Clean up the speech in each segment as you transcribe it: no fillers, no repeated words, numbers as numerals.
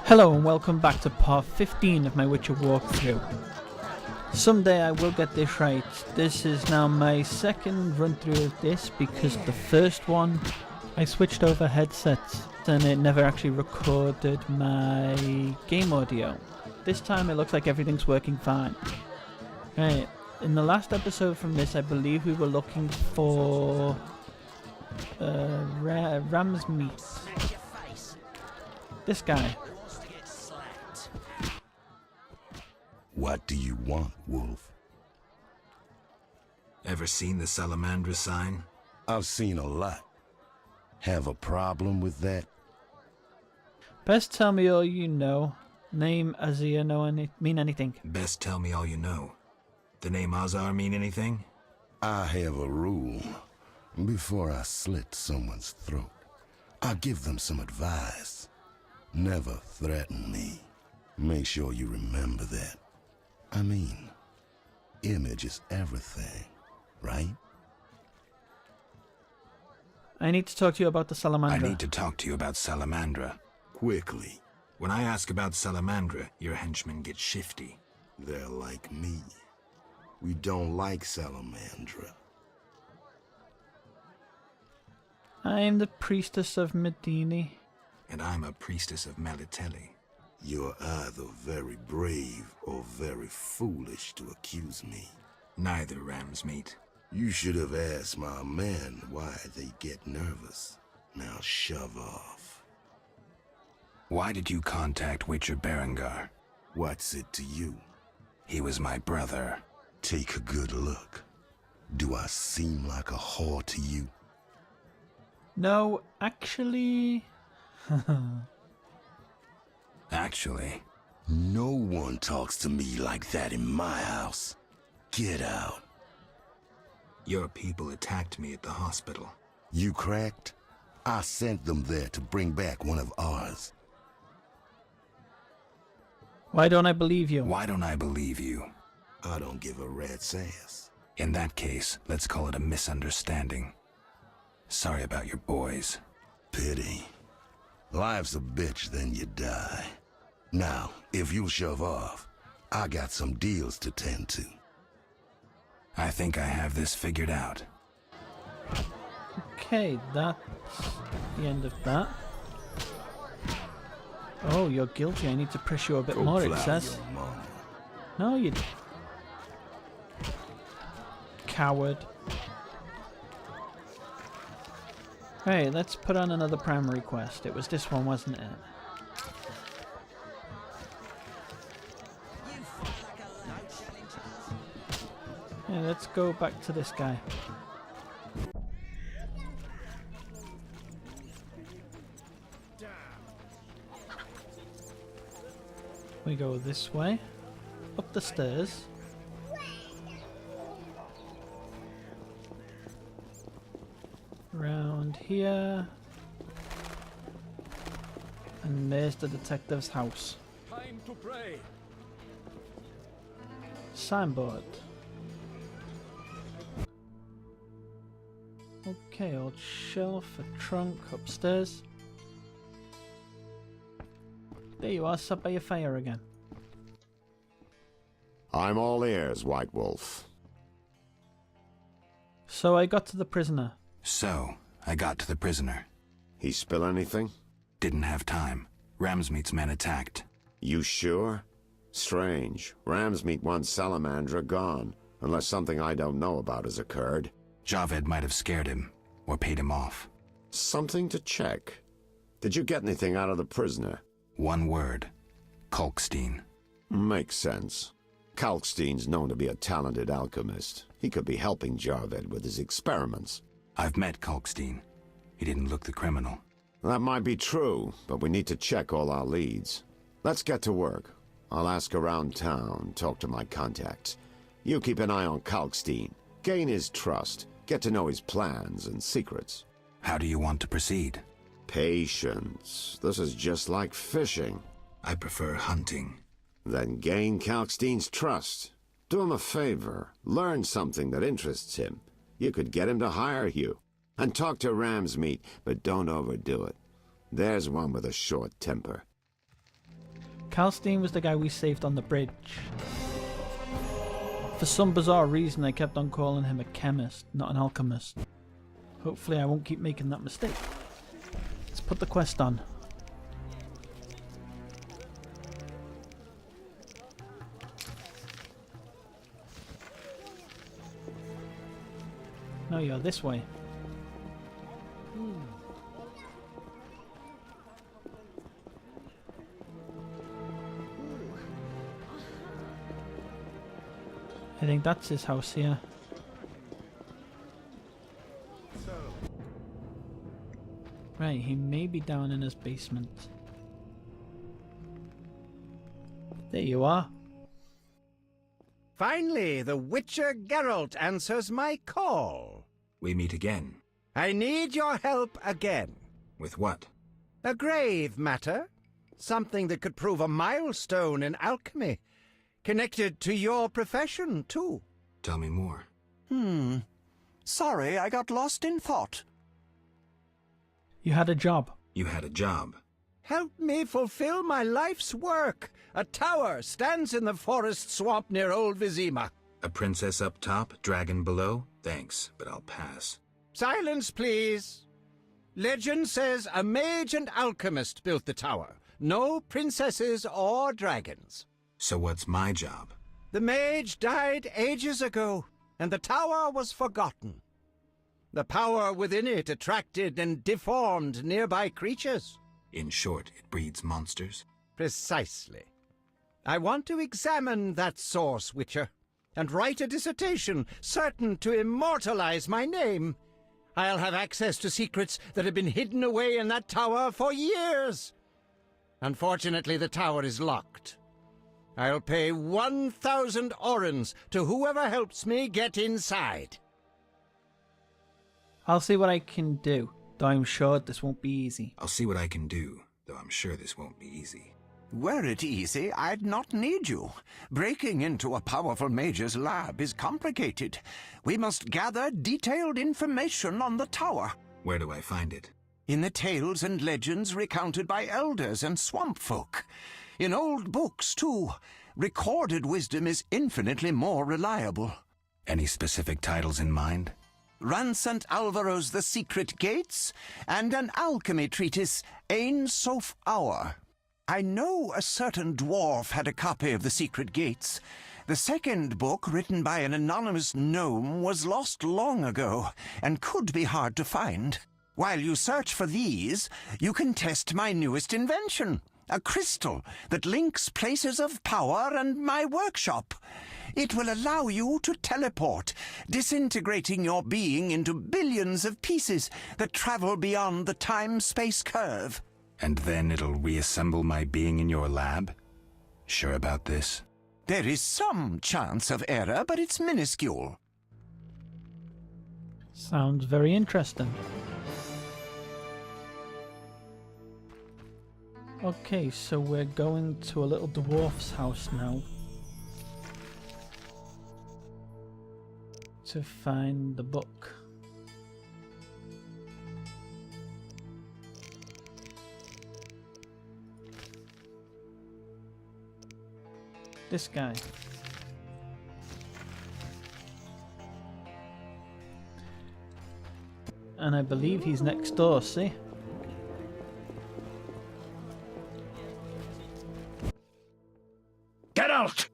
Hello and welcome back to part 15 of my Witcher walkthrough. Someday I will get this right. This is now my second run through of this because the first one I switched over headsets and it never actually recorded my game audio. This time it looks like everything's working fine. Right, in the last episode from this I believe we were looking for ram's meat. This guy. What do you want, Wolf? Ever seen the Salamandra sign? I've seen a lot. Have a problem with that? Best tell me all you know. Name Azir mean anything? Best tell me all you know. The name Azar mean anything? I have a rule. Before I slit someone's throat, I give them some advice. Never threaten me. Make sure you remember that. I mean, image is everything, right? I need to talk to you about the Salamandra. I need to talk to you about Salamandra. Quickly. When I ask about Salamandra, your henchmen get shifty. They're like me. We don't like Salamandra. I am the priestess of Medini. And I'm a priestess of Melitelli. You're either very brave or very foolish to accuse me. Neither, Ramsmeat. You should have asked my men why they get nervous. Now shove off. Why did you contact Witcher Berengar? What's it to you? He was my brother. Take a good look. Do I seem like a whore to you? No, actually... Actually, no one talks to me like that in my house. Get out. your people attacked me at the hospital. You cracked? I sent them there to bring back one of ours. Why don't I believe you? Why don't I believe you? I don't give a rat's ass. In that case, let's call it a misunderstanding. Sorry about your boys. Pity. Life's a bitch, then you die. Now, if you'll shove off, I got some deals to tend to. I think I have this figured out. Okay, that's the end of that. Oh, you're guilty. I need to press you a bit more, it says. No, you... coward. Hey, let's put on another primary quest. It was this one, wasn't it? Yeah, let's go back to this guy. We go this way, up the stairs. Around here. And there's the detective's house. Time to pray. Signboard. Okay, old shelf, a trunk upstairs. There you are, sat by your fire again. I'm all ears, White Wolf. So I got to the prisoner. So, I got to the prisoner. He spill anything? Didn't have time. Ramsmeat's men attacked. You sure? Strange. Ramsmeat wants Salamandra gone, unless something I don't know about has occurred. Javed might have scared him, or paid him off. Something to check. Did you get anything out of the prisoner? One word. Kalkstein. Makes sense. Kalkstein's known to be a talented alchemist. He could be helping Javed with his experiments. I've met Kalkstein. He didn't look the criminal. That might be true, but we need to check all our leads. Let's get to work. I'll ask around town, talk to my contacts. You keep an eye on Kalkstein. Gain his trust. Get to know his plans and secrets. How do you want to proceed? Patience. This is just like fishing. I prefer hunting. Then gain Kalkstein's trust. Do him a favor. Learn something that interests him. You could get him to hire you. And talk to Ramsmeat, but don't overdo it. There's one with a short temper. Kalstein was the guy we saved on the bridge. For some bizarre reason, I kept on calling him a chemist, not an alchemist. Hopefully I won't keep making that mistake. Let's put the quest on. No, you're this way. I think that's his house here. Right, he may be down in his basement. There you are. Finally, the Witcher Geralt answers my call. We meet again. I need your help again. With what? A grave matter. Something that could prove a milestone in alchemy. Connected to your profession, too. Tell me more. Sorry, I got lost in thought. You had a job. You had a job. Help me fulfill my life's work. A tower stands in the forest swamp near Old Vizima. A princess up top, dragon below? Thanks, but I'll pass. Silence, please. Legend says a mage and alchemist built the tower. No princesses or dragons. So what's my job? The mage died ages ago, and the tower was forgotten. The power within it attracted and deformed nearby creatures. In short, it breeds monsters? Precisely. I want to examine that source, Witcher, and write a dissertation certain to immortalize my name. I'll have access to secrets that have been hidden away in that tower for years. Unfortunately, the tower is locked. I'll pay 1,000 orens to whoever helps me get inside. I'll see what I can do, though I'm sure this won't be easy. I'll see what I can do, though I'm sure this won't be easy. Were it easy, I'd not need you. Breaking into a powerful mage's lab is complicated. We must gather detailed information on the tower. Where do I find it? In the tales and legends recounted by elders and swamp folk. In old books, too. Recorded wisdom is infinitely more reliable. Any specific titles in mind? Ransant Alvaro's The Secret Gates, and an alchemy treatise, Ain Soph Hour. I know a certain dwarf had a copy of The Secret Gates. The second book, written by an anonymous gnome, was lost long ago, and could be hard to find. While you search for these, you can test my newest invention, a crystal that links places of power and my workshop. It will allow you to teleport, disintegrating your being into billions of pieces that travel beyond the time-space curve. And then it'll reassemble my being in your lab? Sure about this? There is some chance of error, but it's minuscule. Sounds very interesting. Okay, so we're going to a little dwarf's house now to find the book. This guy. And I believe he's next door, see? Get out!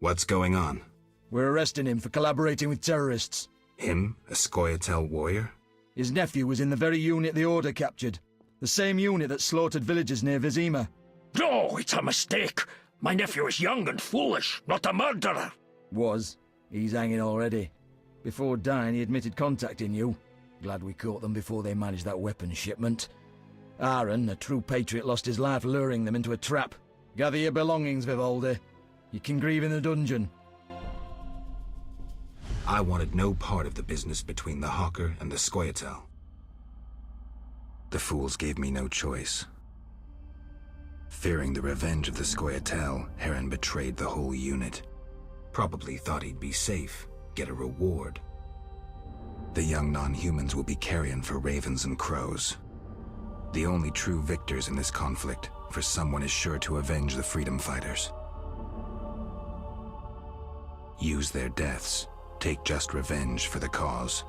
What's going on? We're arresting him for collaborating with terrorists. Him? A Scoia'tael warrior? His nephew was in the very unit the Order captured. The same unit that slaughtered villagers near Vizima. No, it's a mistake. My nephew is young and foolish, not a murderer. Was. He's hanging already. Before dying, he admitted contacting you. Glad we caught them before they managed that weapons shipment. Aaron, a true patriot, lost his life luring them into a trap. Gather your belongings, Vivaldi. You can grieve in the dungeon. I wanted no part of the business between the Hawker and the Scoia'tael. The fools gave me no choice. Fearing the revenge of the Scoia'tael, Heron betrayed the whole unit. Probably thought he'd be safe, get a reward. The young non-humans will be carrion for ravens and crows. The only true victors in this conflict for someone is sure to avenge the freedom fighters. Use their deaths. Take just revenge for the cause.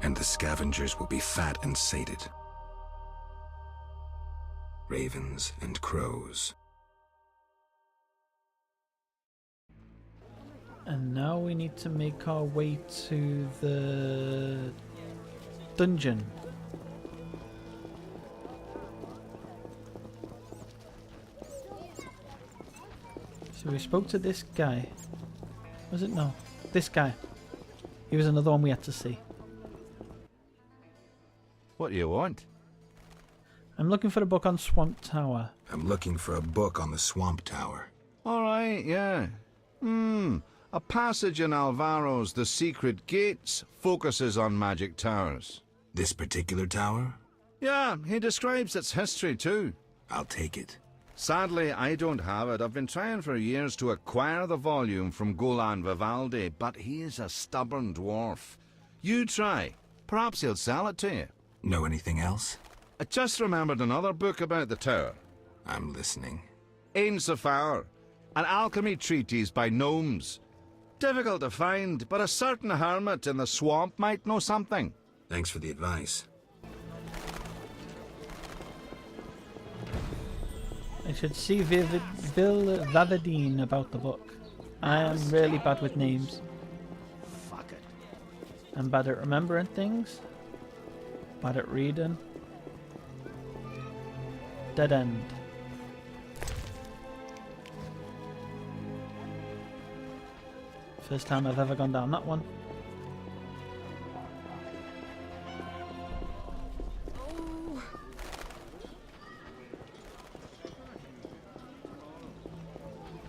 And the scavengers will be fat and sated. Ravens and crows. And now we need to make our way to the dungeon. So we spoke to this guy. Was it? No. This guy. He was another one we had to see. What do you want? I'm looking for a book on Swamp Tower. I'm looking for a book on the Swamp Tower. All right, yeah. A passage in Alvaro's The Secret Gates focuses on magic towers. This particular tower? Yeah, he describes its history too. I'll take it. Sadly, I don't have it. I've been trying for years to acquire the volume from Golan Vivaldi, but he is a stubborn dwarf. You try. Perhaps he'll sell it to you. Know anything else? I just remembered another book about the tower. I'm listening. Ain Safar, an alchemy treatise by gnomes. Difficult to find, but a certain hermit in the swamp might know something. Thanks for the advice. I should see Vavadine about the book. I am really bad with names. Fuck it. I'm bad at remembering things. Bad at reading. Dead end. First time I've ever gone down that one.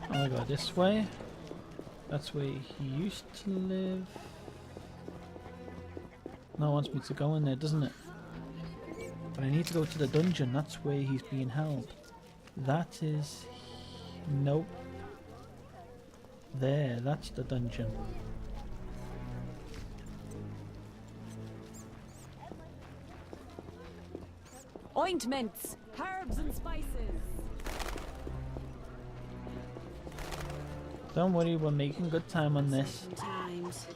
I'll go this way. That's where he used to live. No one wants me to go in there, doesn't it? But I need to go to the dungeon. That's where he's being held. That is... Nope. There, that's the dungeon. Ointments, herbs and spices. Don't worry, we're making good time on this. Times.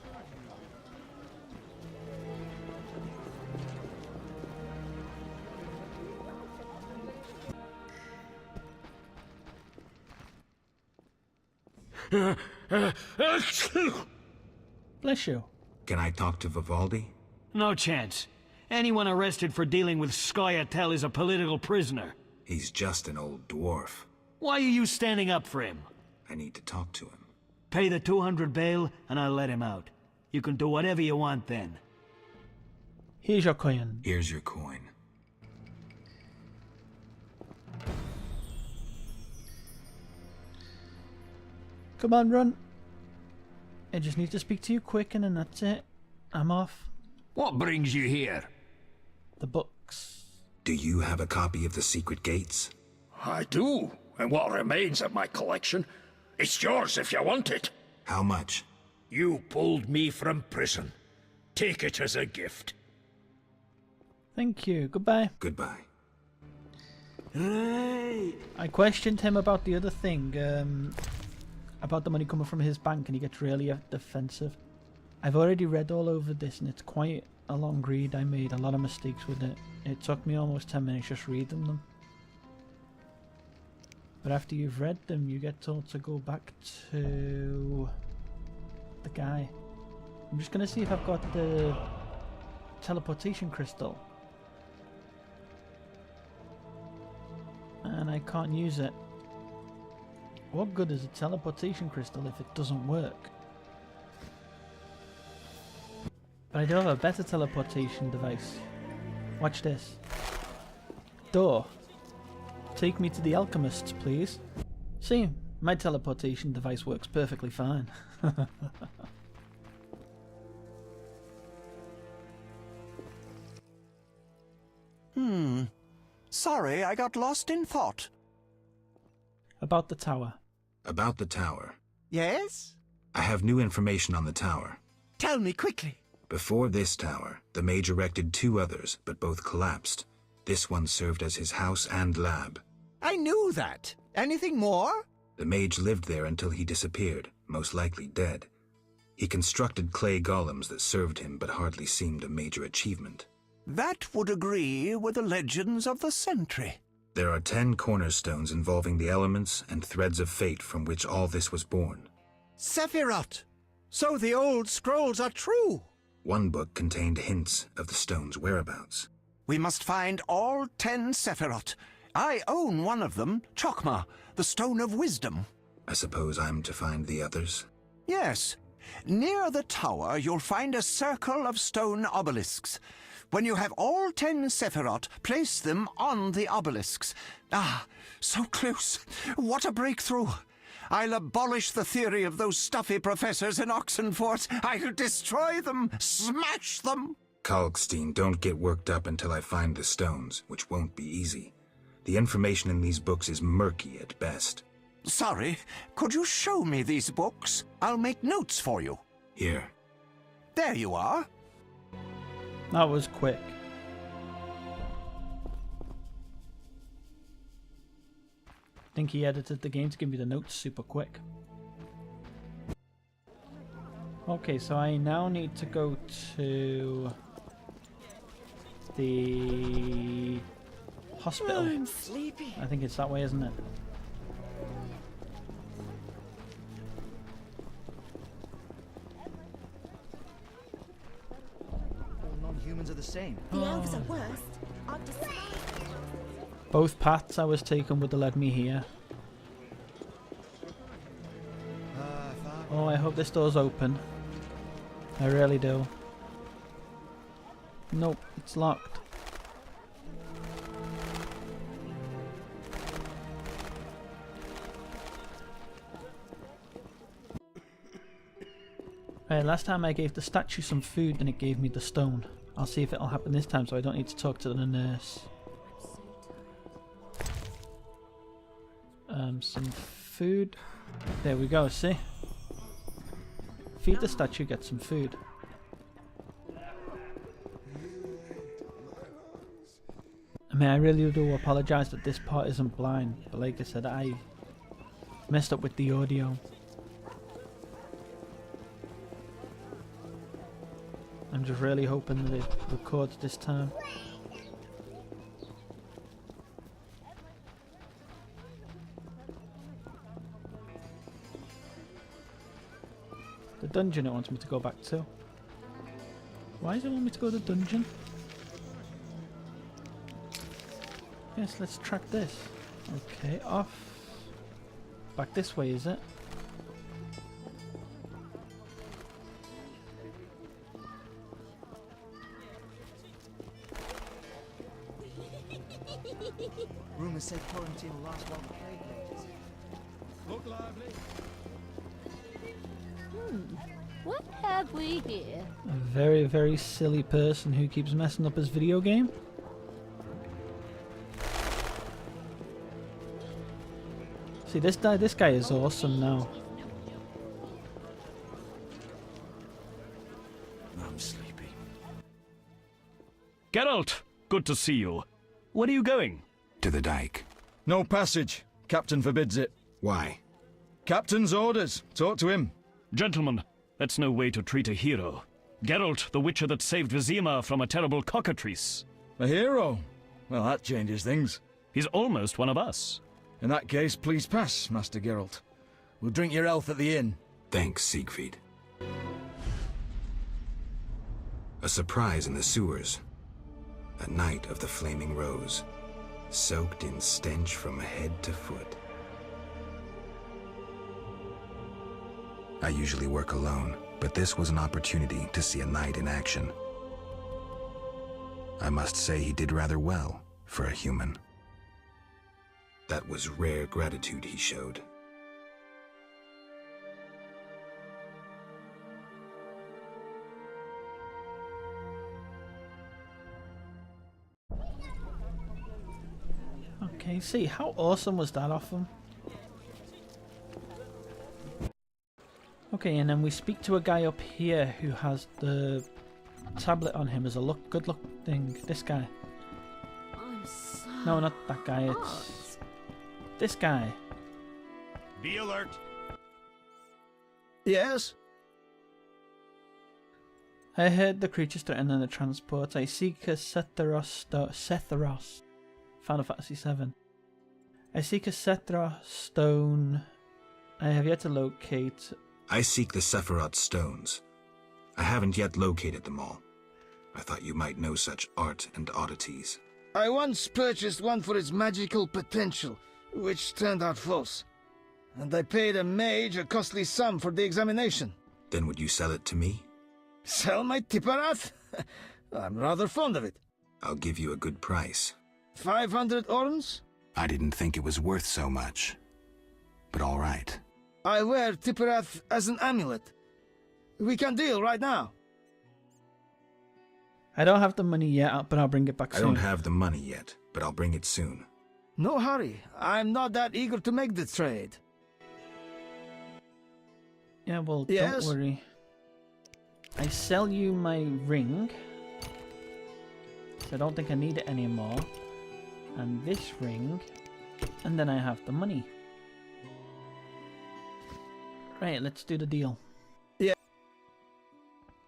Bless you. Can I talk to Vivaldi? No chance. Anyone arrested for dealing with Scoia'tael is a political prisoner. He's just an old dwarf. Why are you standing up for him? I need to talk to him. Pay the 200 bail and I'll let him out. You can do whatever you want then. Here's your coin. Here's your coin. Come on, run. I just need to speak to you quick and then that's it. I'm off. What brings you here? The books. Do you have a copy of The Secret Gates? I do, and what remains of my collection. It's yours if you want it. How much? You pulled me from prison. Take it as a gift. Thank you. Goodbye. Goodbye. I questioned him about the other thing, about the money coming from his bank, and he gets really defensive. I've already read all over this, and it's quite a long read. I made a lot of mistakes with it. It took me almost 10 minutes just reading them. But after you've read them, you get told to go back to the guy. I'm just going to see if I've got the teleportation crystal. And I can't use it. What good is a teleportation crystal if it doesn't work? But I do have a better teleportation device. Watch this. Door. Take me to the alchemists, please. See, my teleportation device works perfectly fine. Sorry, I got lost in thought. About the tower. About the tower. Yes? I have new information on the tower. Tell me quickly. Before this tower, the mage erected 2 others, but both collapsed. This one served as his house and lab. I knew that. Anything more? The mage lived there until he disappeared, most likely dead. He constructed clay golems that served him but hardly seemed a major achievement. That would agree with the legends of the Sentry. There are 10 cornerstones involving the elements and threads of fate from which all this was born. Sephiroth! So the old scrolls are true! One book contained hints of the stone's whereabouts. We must find all 10 Sephiroth. I own one of them, Chokmah, the Stone of Wisdom. I suppose I'm to find the others? Yes. Near the tower, you'll find a circle of stone obelisks. When you have all 10 Sephiroth, place them on the obelisks. Ah, so close. What a breakthrough. I'll abolish the theory of those stuffy professors in Oxenfort. I'll destroy them, smash them. Kalkstein, don't get worked up until I find the stones, which won't be easy. The information in these books is murky at best. Sorry, could you show me these books? I'll make notes for you. Here. There you are. That was quick. I think he edited the game to give me the notes super quick. Okay, so I now need to go to the hospital. I'm sleepy. I think it's that way, isn't it? All non-humans are the same. The elves are worst. I've decided. Both paths I was taken would have led me here. Oh, I hope this door's open. I really do. Nope, it's locked. Right, last time I gave the statue some food and it gave me the stone. I'll see if it'll happen this time so I don't need to talk to the nurse. Some food. There we go, see? Feed the statue, get some food. I mean, I really do apologise that this part isn't blind, but like I said, I messed up with the audio. I'm just really hoping that it records this time. The dungeon it wants me to go back to. Why does it want me to go to the dungeon? Yes, let's track this. Okay, off. Back this way, is it? Rumors say quarantine will last while the plague rages. Look lively. What have we here? A very, very silly person who keeps messing up his video game. See, this guy is awesome now. I'm sleepy. Geralt, good to see you. Where are you going? To the dike. No passage. Captain forbids it. Why? Captain's orders. Talk to him. Gentlemen, that's no way to treat a hero. Geralt, the witcher that saved Vizima from a terrible cockatrice. A hero? Well, that changes things. He's almost one of us. In that case, please pass, Master Geralt. We'll drink your health at the inn. Thanks, Siegfried. A surprise in the sewers. A night of the Flaming Rose, soaked in stench from head to foot. I usually work alone, but this was an opportunity to see a knight in action. I must say he did rather well for a human. That was rare gratitude he showed. Okay, see, how awesome was that off him? Okay, and then we speak to a guy up here who has the tablet on him as a good luck thing. This guy. I'm No, not that guy. It's this guy. Be alert. Yes? I heard the creatures threatening the transport. I seek a Setharos Final Fantasy VII. I seek a Setharos stone. I have yet to locate. I seek the Sephiroth stones. I haven't yet located them all. I thought you might know such art and oddities. I once purchased one for its magical potential, which turned out false. And I paid a mage a costly sum for the examination. Then would you sell it to me? Sell my Tipparath? I'm rather fond of it. I'll give you a good price. 500 orns? I didn't think it was worth so much. But all right. I wear Tipparath as an amulet. We can deal right now. I don't have the money yet, but I'll bring it back soon. I don't have the money yet, but I'll bring it soon. No hurry. I'm not that eager to make the trade. Yeah, well, Yes? don't worry. I sell you my ring. So I don't think I need it anymore. And this ring. And then I have the money. Right, let's do the deal. Yeah.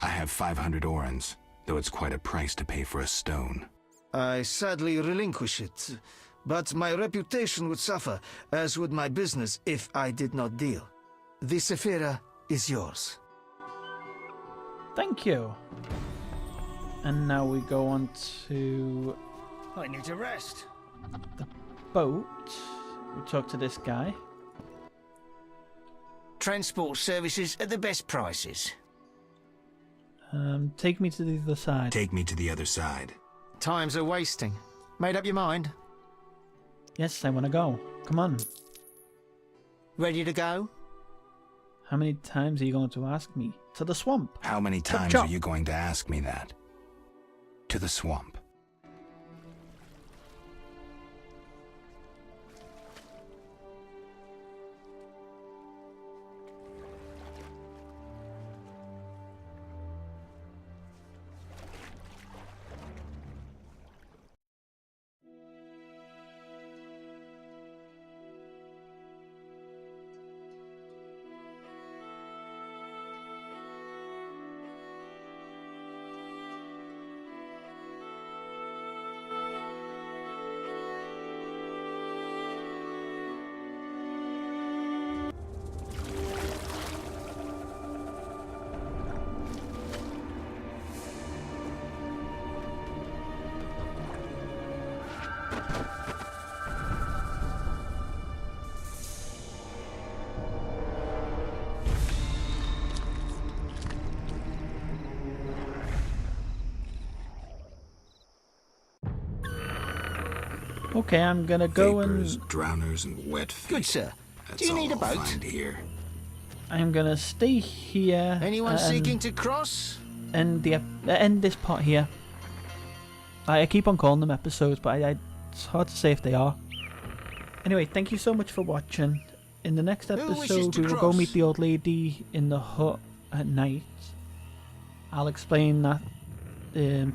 I have 500 orens, though it's quite a price to pay for a stone. I sadly relinquish it, but my reputation would suffer, as would my business if I did not deal. The Sephira is yours. Thank you. And now we go on to I need to rest. the boat. We talk to this guy. Transport services at the best prices. Take me to the other side. Take me to the other side. Times are wasting. Made up your mind? Yes, I want to go. Come on. Ready to go? How many times are you going to ask me? To the swamp. How many times chop. are you going to ask me that? To the swamp. Okay, I'm gonna go Vapors, and drowners, and wet feet. Good, sir. That's Do you need a all I'll boat? find here. I'm gonna stay here. Anyone seeking to cross? End this part here. I keep on calling them episodes, but it's hard to say if they are. Anyway, thank you so much for watching. In the next wishes episode, to we will go cross? meet the old lady in the hut at night. I'll explain that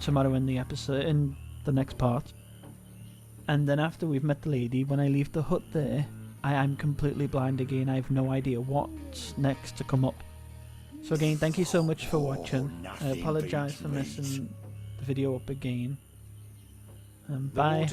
tomorrow in the episode, in the next part. And then after we've met the lady, when I leave the hut there, I am completely blind again. I have no idea what's next to come up. So again, thank you so much for watching. I apologise for messing the video up again. Bye.